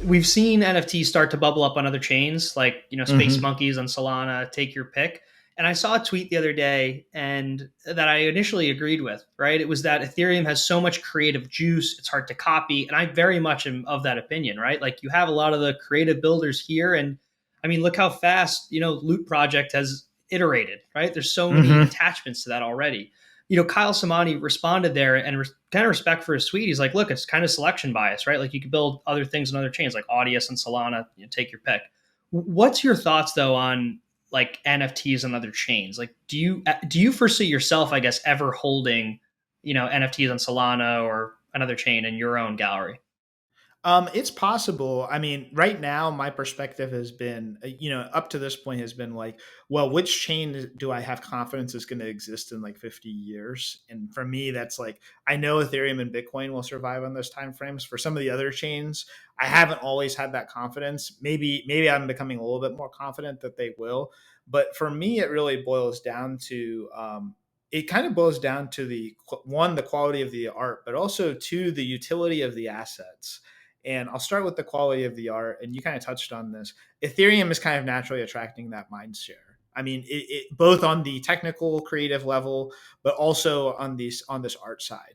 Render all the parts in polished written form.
we've seen NFTs start to bubble up on other chains, like Space Hmm. Monkeys on Solana. Take your pick. And I saw a tweet the other day, and that I initially agreed with. Right, it was that Ethereum has so much creative juice; it's hard to copy, and I very much am of that opinion. Right, like you have a lot of the creative builders here, and I mean, look how fast Loot Project has iterated. Right, there's so many Hmm. attachments to that already. Kyle Samani responded there and kind of respect for his tweet. He's like, look, it's kind of selection bias, right? Like you could build other things on other chains like Audius and Solana, take your pick. What's your thoughts though on like NFTs on other chains? Like, do you foresee yourself, I guess, ever holding, NFTs on Solana or another chain in your own gallery? It's possible. I mean, right now, my perspective has been, up to this point has been like, well, which chain do I have confidence is going to exist in like 50 years? And for me, that's like, I know Ethereum and Bitcoin will survive on those time frames. For some of the other chains, I haven't always had that confidence. Maybe I'm becoming a little bit more confident that they will. But for me, it really boils down to, it kind of boils down to the quality of the art, but also to the utility of the assets. And I'll start with the quality of the art. And you kind of touched on this. Ethereum is kind of naturally attracting that mind share. I mean, it both on the technical creative level, but also on this art side.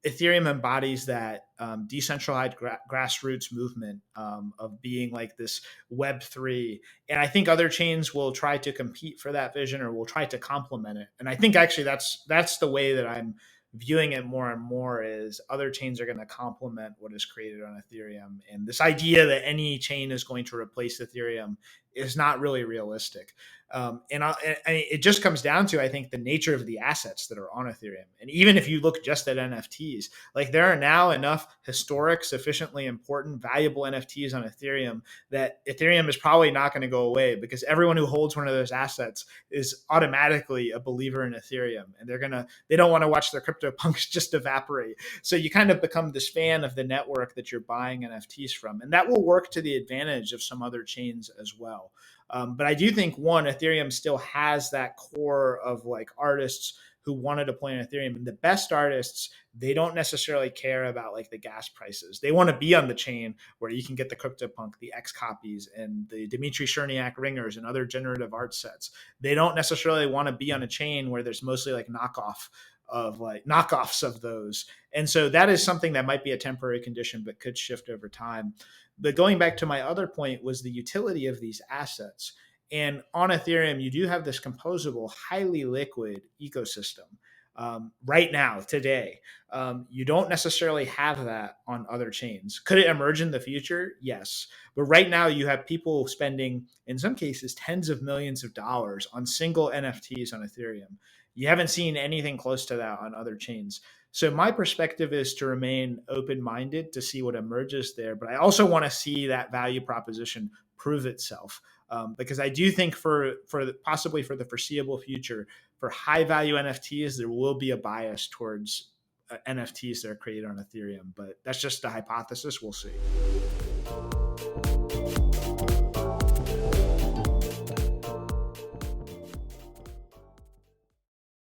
Ethereum embodies that decentralized grassroots movement of being like this Web3. And I think other chains will try to compete for that vision or will try to complement it. And I think actually that's the way that I'm viewing it more and more is other chains are going to complement what is created on Ethereum. And this idea that any chain is going to replace Ethereum is not really realistic. It just comes down to, I think, the nature of the assets that are on Ethereum. And even if you look just at NFTs, like there are now enough historic, sufficiently important, valuable NFTs on Ethereum that Ethereum is probably not going to go away because everyone who holds one of those assets is automatically a believer in Ethereum, and they don't want to watch their crypto punks just evaporate. So you kind of become this fan of the network that you're buying NFTs from, and that will work to the advantage of some other chains as well. But I do think one, Ethereum still has that core of like artists who wanted to play on Ethereum. And the best artists, they don't necessarily care about like the gas prices. They want to be on the chain where you can get the CryptoPunk, the X copies, and the Dmitry Cherniak ringers and other generative art sets. They don't necessarily want to be on a chain where there's mostly like knockoffs of those. And so that is something that might be a temporary condition, but could shift over time. But going back to my other point was the utility of these assets. And on Ethereum, you do have this composable, highly liquid ecosystem right now, today. You don't necessarily have that on other chains. Could it emerge in the future? Yes. But right now, you have people spending, in some cases, tens of millions of dollars on single NFTs on Ethereum. You haven't seen anything close to that on other chains. So my perspective is to remain open-minded to see what emerges there, but I also want to see that value proposition prove itself because I do think possibly for the foreseeable future, for high value NFTs, there will be a bias towards NFTs that are created on Ethereum, but that's just a hypothesis. We'll see.